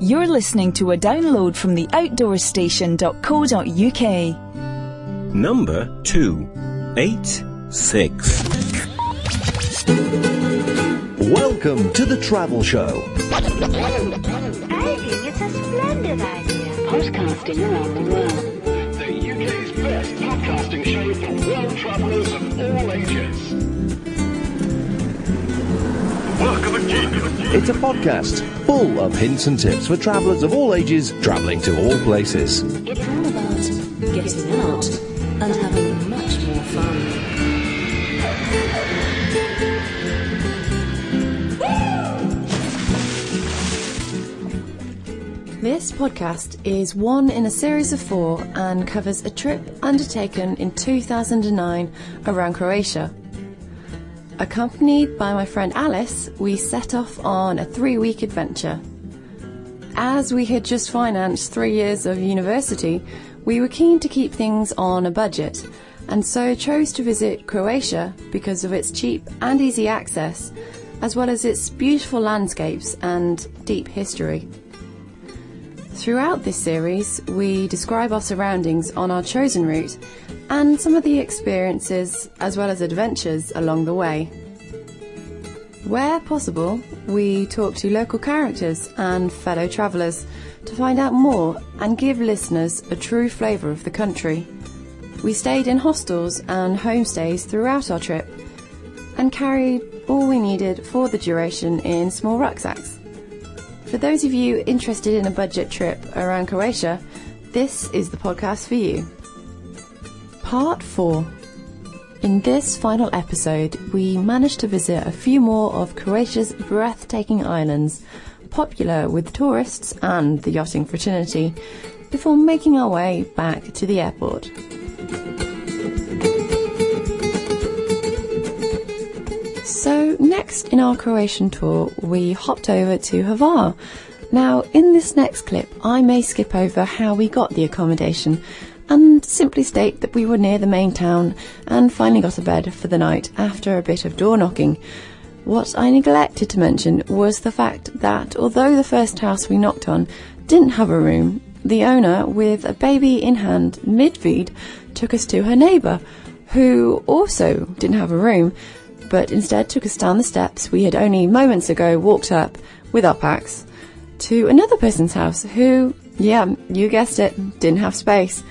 You're listening to a download from the outdoorstation.co.uk. Number 286. Welcome to the Travel Show. I think it's a splendid idea. Podcasting around the world. The UK's best podcasting show for world travellers of all ages. Welcome again. It's a podcast full of hints and tips for travellers of all ages travelling to all places. It's all about getting out and having much more fun. This podcast is one in a series of 4 and covers a trip undertaken in 2009 around Croatia. Accompanied by my friend Alice, we set off on a 3-week adventure. As we had just financed 3 years of university, we were keen to keep things on a budget, and so chose to visit Croatia because of its cheap and easy access, as well as its beautiful landscapes and deep history. Throughout this series, we describe our surroundings on our chosen route and some of the experiences as well as adventures along the way. Where possible, we talk to local characters and fellow travellers to find out more and give listeners a true flavour of the country. We stayed in hostels and homestays throughout our trip and carried all we needed for the duration in small rucksacks. For those of you interested in a budget trip around Croatia, this is the podcast for you. Part 4. In this final episode, we managed to visit a few more of Croatia's breathtaking islands, popular with tourists and the yachting fraternity, before making our way back to the airport. So next in our Croatian tour, we hopped over to Hvar. Now, in this next clip, I may skip over how we got the accommodation and simply state that we were near the main town and finally got a bed for the night after a bit of door knocking. What I neglected to mention was the fact that although the first house we knocked on didn't have a room, the owner, with a baby in hand mid-feed, took us to her neighbour, who also didn't have a room, but instead took us down the steps we had only moments ago walked up with our packs to another person's house who, yeah, you guessed it, didn't have space.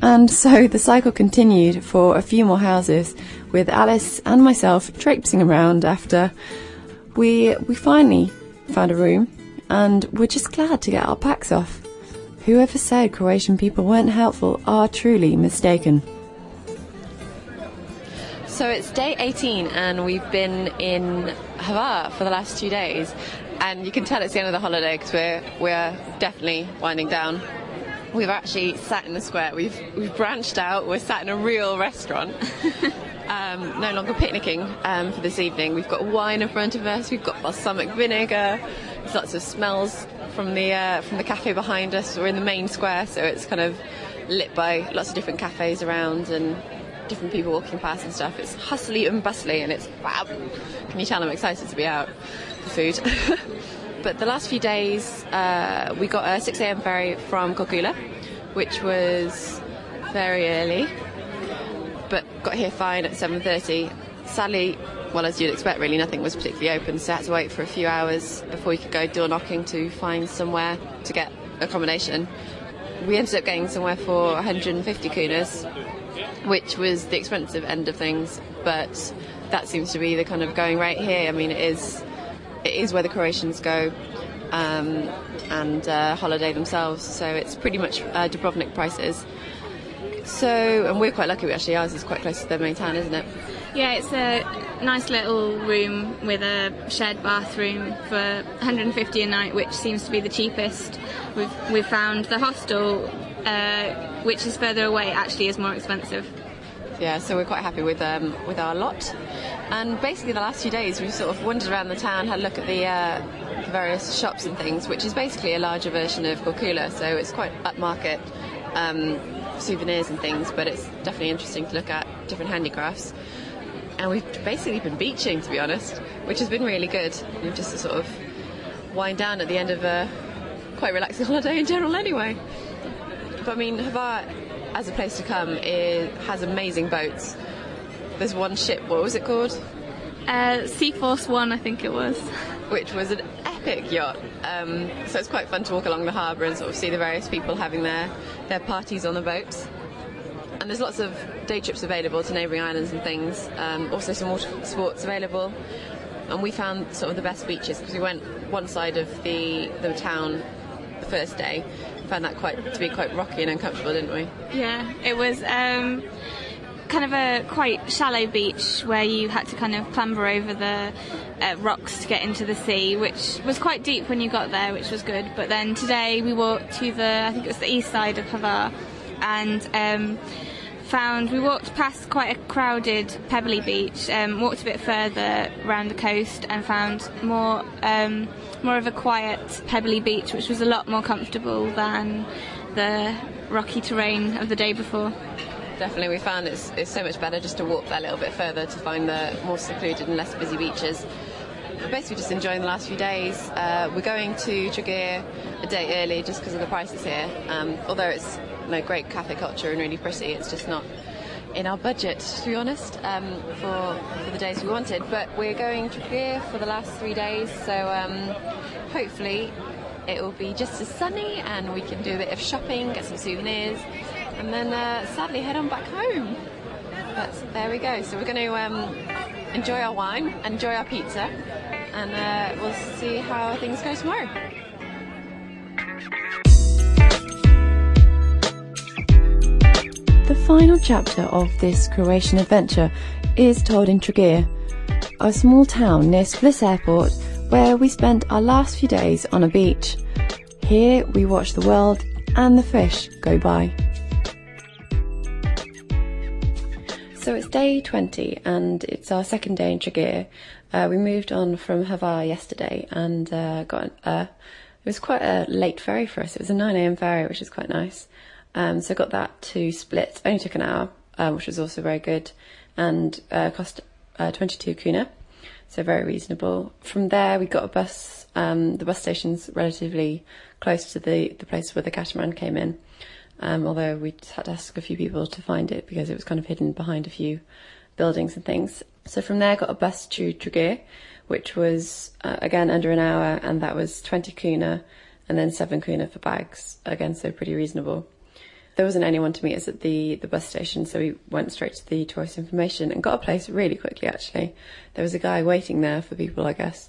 And so the cycle continued for a few more houses, with Alice and myself traipsing around after we finally found a room, and we're just glad to get our packs off. Whoever said Croatian people weren't helpful are truly mistaken. So it's day 18 and we've been in Hvar for the last 2 days, and you can tell it's the end of the holiday because we're definitely winding down. We've actually sat in the square, we've branched out, we're sat in a real restaurant, no longer picnicking for this evening. We've got wine in front of us, we've got balsamic vinegar, there's lots of smells from the cafe behind us. We're in the main square, so it's kind of lit by lots of different cafes around and different people walking past and stuff. It's hustly and bustly and it's fab. Can you tell I'm excited to be out for food? But the last few days we got a 6 a.m. ferry from Trogir, which was very early, but got here fine at 7:30. Sadly, well, as you'd expect really, nothing was particularly open, so I had to wait for a few hours before we could go door knocking to find somewhere to get accommodation. We ended up getting somewhere for 150 kunas, which was the expensive end of things, but that seems to be the kind of going rate here. I mean, it is where the Croatians go and holiday themselves, so it's pretty much Dubrovnik prices. So, and we're quite lucky, ours is quite close to the main town, isn't it? Yeah, it's a nice little room with a shared bathroom for 150 a night, which seems to be the cheapest. We've found the hostel, which is further away, actually is more expensive. Yeah, so we're quite happy with our lot. And basically the last few days we've sort of wandered around the town, had a look at the various shops and things, which is basically a larger version of Trogir, so it's quite upmarket, souvenirs and things, but it's definitely interesting to look at different handicrafts. And we've basically been beaching, to be honest, which has been really good. We've just sort of wind down at the end of quite a relaxing holiday in general anyway. But I mean, Hvar as a place to come has amazing boats. There's one ship, what was it called? Seaforce One, I think it was. Which was an epic yacht. So it's quite fun to walk along the harbour and sort of see the various people having their parties on the boats. And there's lots of day trips available to neighbouring islands and things. Also some water sports available. And we found sort of the best beaches because we went one side of the town the first day. Found that to be quite rocky and uncomfortable, didn't we? Yeah, it was kind of a quite shallow beach where you had to kind of clamber over the rocks to get into the sea, which was quite deep when you got there, which was good. But then today we walked to I think it was the east side of Hvar, and we walked past quite a crowded pebbly beach, walked a bit further around the coast and found more of a quiet pebbly beach, which was a lot more comfortable than the rocky terrain of the day before. Definitely, we found it's so much better just to walk that little bit further to find the more secluded and less busy beaches. We're basically just enjoying the last few days. We're going to Trogir a day early just because of the prices here. Although it's great cafe culture and really pretty, it's just not in our budget, to be honest, for the days we wanted. But we're going to Trogir for the last 3 days, so hopefully it will be just as sunny and we can do a bit of shopping, get some souvenirs, and then sadly head on back home. But there we go. So we're going to enjoy our wine, enjoy our pizza, and we'll see how things go tomorrow. The final chapter of this Croatian adventure is told in Trogir, a small town near Split Airport where we spent our last few days on a beach. Here we watched the world and the fish go by. So it's day 20 and it's our second day in Trogir. We moved on from Hvar yesterday and it was quite a late ferry for us. It was a 9 a.m. ferry, which is quite nice. So got that to Split. Only took an hour, which was also very good, and cost 22 kuna, so very reasonable. From there we got a bus. The bus station's relatively close to the place where the catamaran came in, although we just had to ask a few people to find it because it was kind of hidden behind a few buildings and things. So from there got a bus to Trogir, which was again under an hour, and that was 20 kuna and then 7 kuna for bags, again so pretty reasonable. There wasn't anyone to meet us at the bus station, so we went straight to the tourist information and got a place really quickly, actually. There was a guy waiting there for people, I guess,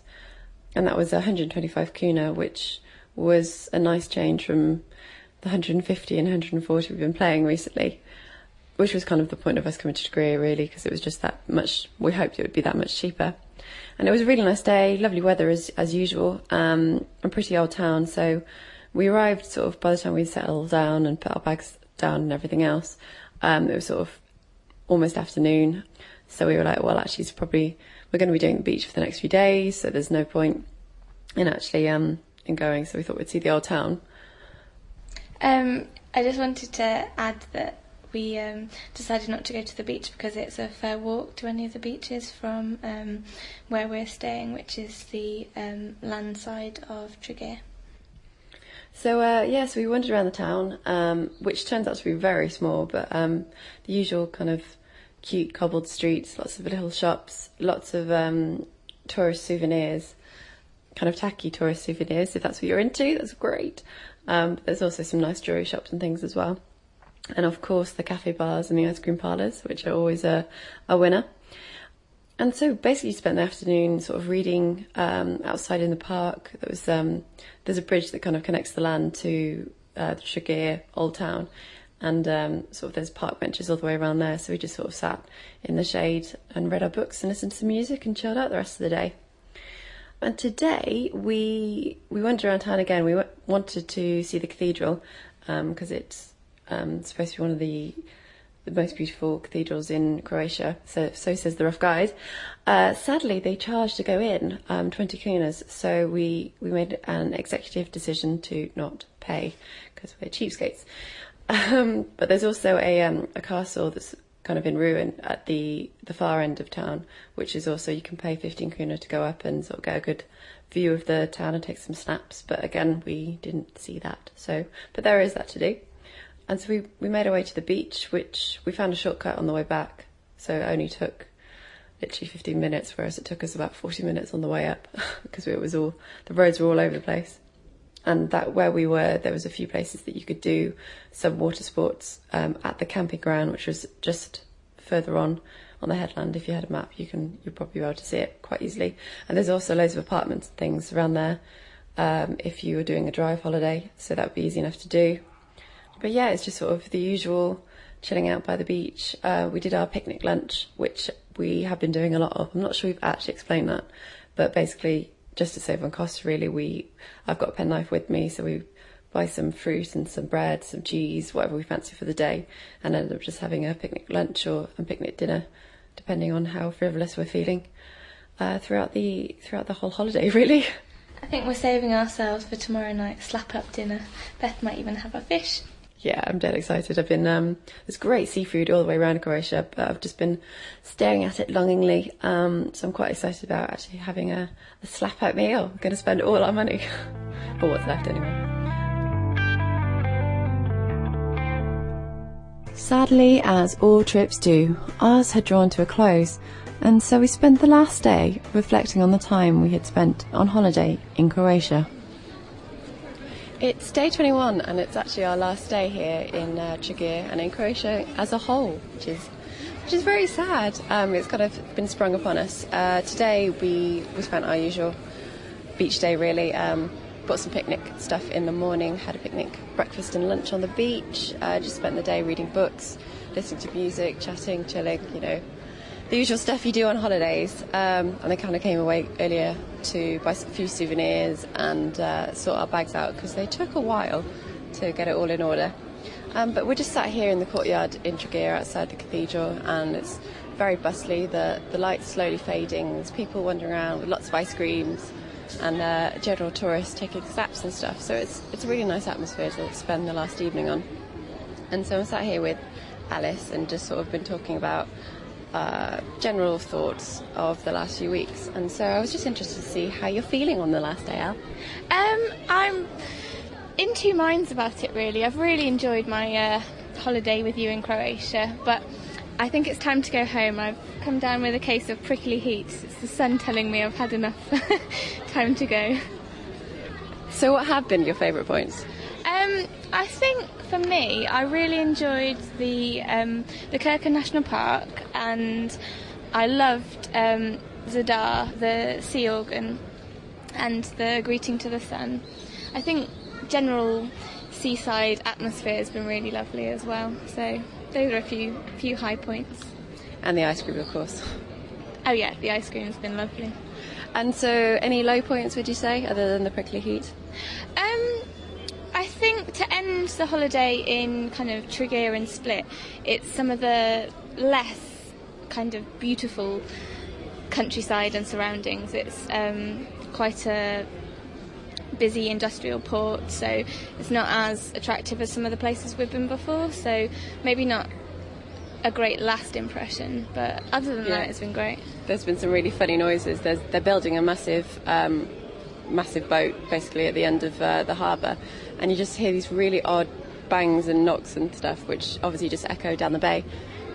and that was 125 kuna, which was a nice change from the 150 and 140 we've been paying recently, which was kind of the point of us coming to Trogir, really, because it was just that much, we hoped it would be that much cheaper. And it was a really nice day, lovely weather as usual, a pretty old town, so we arrived sort of by the time we settled down and put our bags down and everything else. It was sort of almost afternoon. So we were like, well, actually, we're going to be doing the beach for the next few days. So there's no point in actually in going. So we thought we'd see the old town. I just wanted to add that we decided not to go to the beach because it's a fair walk to any of the beaches from where we're staying, which is the land side of Trogir. So so we wandered around the town, which turns out to be very small, but the usual kind of cute cobbled streets, lots of little shops, lots of tourist souvenirs, kind of tacky tourist souvenirs, if that's what you're into, that's great. But there's also some nice jewellery shops and things as well. And of course the cafe bars and the ice cream parlours, which are always a winner. And so basically spent the afternoon sort of reading outside in the park. There's a bridge that kind of connects the land to the Trogir Old Town, and sort of there's park benches all the way around there. So we just sort of sat in the shade and read our books and listened to some music and chilled out the rest of the day. And today we went around town again. We wanted to see the cathedral because it's supposed to be one of the most beautiful cathedrals in Croatia, so says the rough guide. Sadly, they charge to go in 20 kunas, so we made an executive decision to not pay because we're cheapskates. But there's also a castle that's kind of in ruin at the far end of town, which is also, you can pay 15 kuna to go up and sort of get a good view of the town and take some snaps. But again, we didn't see that. So, but there is that to do. And so we made our way to the beach, which we found a shortcut on the way back. So it only took literally 15 minutes, whereas it took us about 40 minutes on the way up because the roads were all over the place. And that where we were, there was a few places that you could do some water sports at the camping ground, which was just further on the headland. If you had a map, you'd probably be able to see it quite easily. And there's also loads of apartments and things around there if you were doing a drive holiday, so that would be easy enough to do. But yeah, it's just sort of the usual chilling out by the beach. We did our picnic lunch, which we have been doing a lot of. I'm not sure we've actually explained that, but basically, just to save on costs, really, I've got a penknife with me, so we buy some fruit and some bread, some cheese, whatever we fancy for the day, and end up just having a picnic lunch or a picnic dinner, depending on how frivolous we're feeling, throughout the whole holiday, really. I think we're saving ourselves for tomorrow night's slap-up dinner. Beth might even have a fish. Yeah, I'm dead excited. I've been, there's great seafood all the way around Croatia, but I've just been staring at it longingly. So I'm quite excited about actually having a slap-out meal. I'm going to spend all our money, or what's left anyway. Sadly, as all trips do, ours had drawn to a close, and so we spent the last day reflecting on the time we had spent on holiday in Croatia. It's day 21 and it's actually our last day here in Trogir and in Croatia as a whole, which is very sad. It's kind of been sprung upon us. Today we spent our usual beach day really. Bought some picnic stuff in the morning, had a picnic breakfast and lunch on the beach, just spent the day reading books, listening to music, chatting, chilling, the usual stuff you do on holidays. And then kind of came away earlier to buy a few souvenirs and sort our bags out because they took a while to get it all in order. But we're just sat here in the courtyard in Trogir outside the cathedral, and it's very bustly. The light's slowly fading. There's people wandering around with lots of ice creams and general tourists taking snaps and stuff. So it's a really nice atmosphere to spend the last evening on. And so I'm sat here with Alice and just sort of been talking about general thoughts of the last few weeks. And so I was just interested to see how you're feeling on the last day, Al. I'm in two minds about it, really. I've really enjoyed my holiday with you in Croatia, but I think it's time to go home. I've come down with a case of prickly heat. It's the sun telling me I've had enough. Time to go. So what have been your favourite points? I think for me, I really enjoyed the Krka National Park, and I loved Zadar, the sea organ, and the greeting to the sun. I think general seaside atmosphere has been really lovely as well. So those are a few high points. And the ice cream, of course. Oh yeah, the ice cream's been lovely. And so any low points, would you say, other than the prickly heat? I think to end the holiday in kind of Trogir and Split, it's some of the less kind of beautiful countryside and surroundings. It's quite a busy industrial port, so it's not as attractive as some of the places we've been before, so maybe not a great last impression, but other than that, it's been great. There's been some really funny noises. They're building a massive boat basically at the end of the harbour, and you just hear these really odd bangs and knocks and stuff, which obviously just echo down the bay.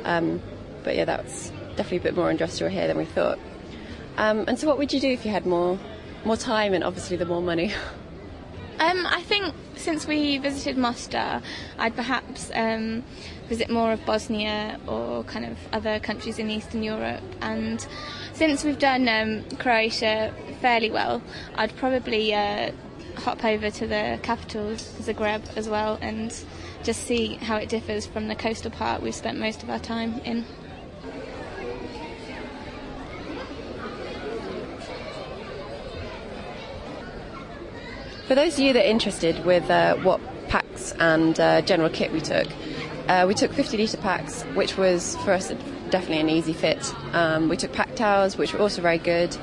But yeah, that's definitely a bit more industrial here than we thought. And so what would you do if you had more time and obviously the more money? I think since we visited Mostar, I'd perhaps visit more of Bosnia or kind of other countries in Eastern Europe. And since we've done Croatia fairly well, I'd probably hop over to the capital, Zagreb, as well, and just see how it differs from the coastal part we've spent most of our time in. For those of you that are interested with what packs and general kit we took 50-litre packs, which was for us definitely an easy fit. We took pack towels, which were also very good,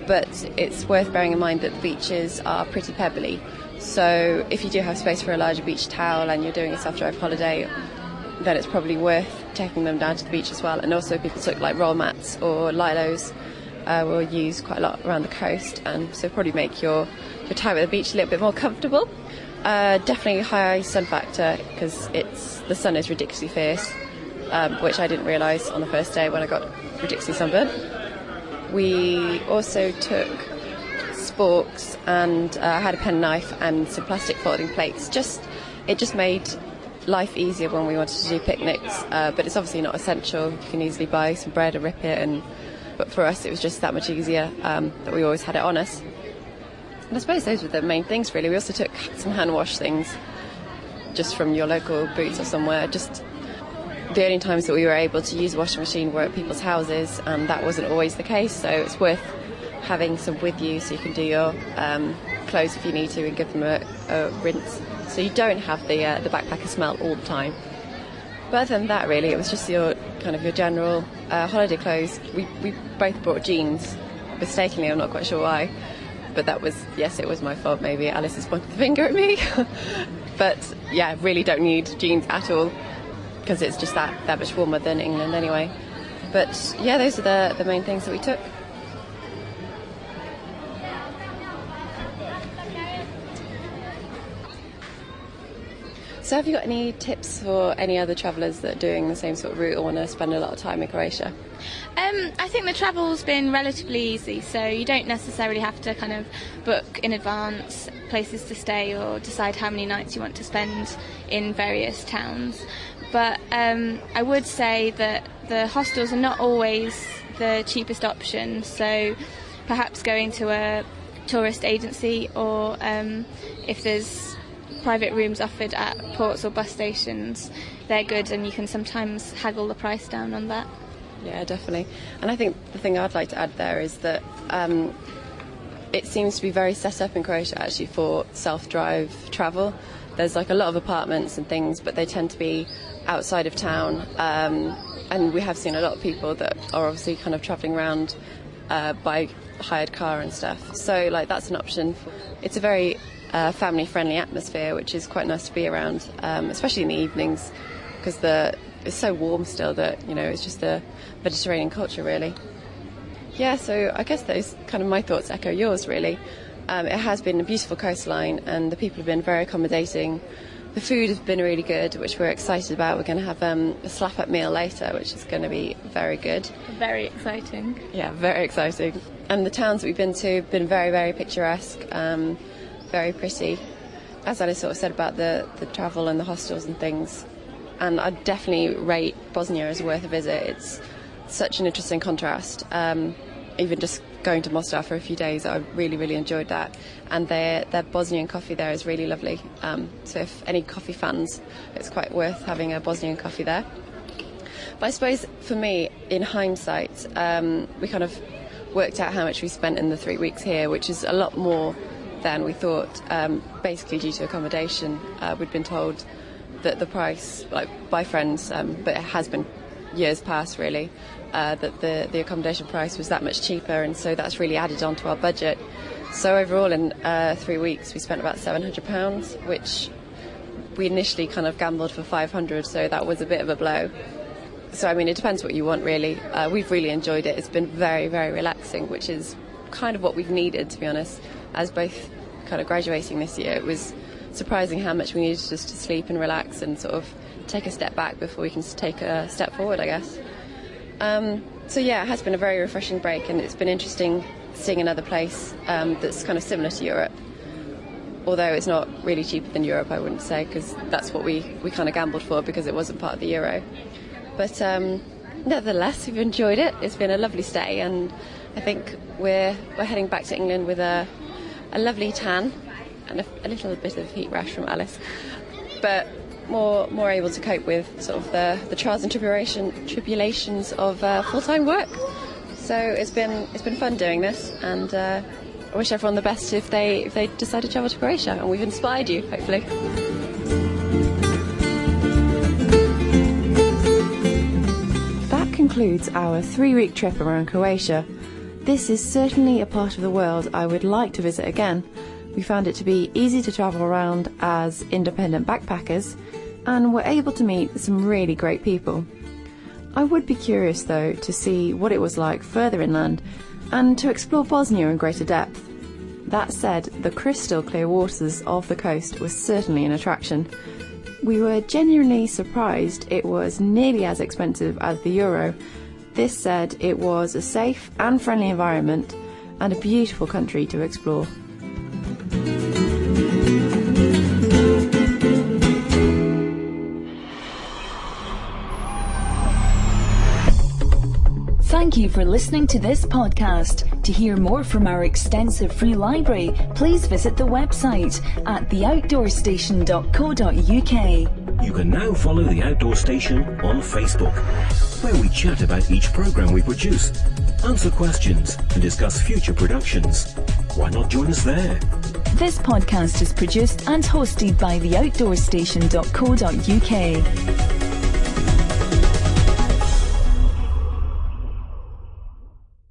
but it's worth bearing in mind that the beaches are pretty pebbly. So if you do have space for a larger beach towel and you're doing a self-drive holiday, then it's probably worth taking them down to the beach as well. And also people took like roll mats or lilos, were used quite a lot around the coast, and so probably make your time at the beach a little bit more comfortable. Definitely high sun factor, because the sun is ridiculously fierce, which I didn't realise on the first day when I got ridiculously sunburned. We also took sporks, and I had a pen knife and some plastic folding plates. It just made life easier when we wanted to do picnics, but it's obviously not essential. You can easily buy some bread and rip it, but for us it was just that much easier that we always had it on us. And I suppose those were the main things really. We also took some hand wash things just from your local Boots or somewhere. Just the only times that we were able to use a washing machine were at people's houses, and that wasn't always the case, so it's worth having some with you so you can do your clothes if you need to and give them a rinse, so you don't have the backpacker smell all the time. But other than that really, it was just your general holiday clothes. We both brought jeans, mistakenly, I'm not quite sure why, but it was my fault maybe. Alice has pointed the finger at me. But yeah, really don't need jeans at all, because it's just that much warmer than England anyway. But yeah, those are the main things that we took. So have you got any tips for any other travellers that are doing the same sort of route or want to spend a lot of time in Croatia? I think the travel's been relatively easy, so you don't necessarily have to kind of book in advance places to stay or decide how many nights you want to spend in various towns. But I would say that the hostels are not always the cheapest option, so perhaps going to a tourist agency, or if there's private rooms offered at ports or bus stations, they're good, and you can sometimes haggle the price down on that. Yeah, definitely. And I think the thing I'd like to add there is that it seems to be very set up in Croatia actually for self-drive travel. There's like a lot of apartments and things, but they tend to be outside of town, and we have seen a lot of people that are obviously kind of travelling around by hired car and stuff. So like that's an option. It's a very family-friendly atmosphere, which is quite nice to be around, especially in the evenings, because it's so warm still that, it's just the Mediterranean culture really. Yeah, so I guess those kind of my thoughts echo yours really. It has been a beautiful coastline, and the people have been very accommodating. The food has been really good, which we're excited about. We're going to have a slap-up meal later, which is going to be very good. Very exciting. Yeah, very exciting. And the towns that we've been to have been very, very picturesque, very pretty. As Alice sort of said about the travel and the hostels and things, and I'd definitely rate Bosnia as worth a visit. It's such an interesting contrast. Even just going to Mostar for a few days, I really, really enjoyed that. And their Bosnian coffee there is really lovely. So if any coffee fans, it's quite worth having a Bosnian coffee there. But I suppose for me, in hindsight, we kind of worked out how much we spent in the 3 weeks here, which is a lot more than we thought, basically due to accommodation. We'd been told that the price, like by friends, but it has been years past really, that the accommodation price was that much cheaper, and so that's really added onto our budget. So overall in 3 weeks we spent about £700, which we initially kind of gambled for 500, so that was a bit of a blow. So I mean, it depends what you want really. We've really enjoyed it. It's been very, very relaxing, which is kind of what we've needed, to be honest. As both kind of graduating this year, it was surprising how much we needed just to sleep and relax and sort of take a step back before we can take a step forward, I guess. So yeah, it has been a very refreshing break, and it's been interesting seeing another place that's kind of similar to Europe. Although it's not really cheaper than Europe, I wouldn't say, because that's what we kind of gambled for, because it wasn't part of the Euro. But nevertheless, we've enjoyed it. It's been a lovely stay, and I think we're heading back to England with a lovely tan and a little bit of heat rash from Alice, but more able to cope with sort of the trials and tribulations of full-time work. So it's been fun doing this, and I wish everyone the best if they decide to travel to Croatia, and we've inspired you, hopefully. That concludes our 3-week trip around Croatia. This is certainly a part of the world I would like to visit again. We found it to be easy to travel around as independent backpackers, and were able to meet some really great people. I would be curious though to see what it was like further inland and to explore Bosnia in greater depth. That said, the crystal clear waters of the coast was certainly an attraction. We were genuinely surprised it was nearly as expensive as the euro. This said, it was a safe and friendly environment and a beautiful country to explore. Thank you for listening to this podcast. To hear more from our extensive free library, please visit the website at theoutdoorstation.co.uk. You can now follow The Outdoor Station on Facebook, where we chat about each programme we produce, answer questions and discuss future productions. Why not join us there? This podcast is produced and hosted by theoutdoorstation.co.uk.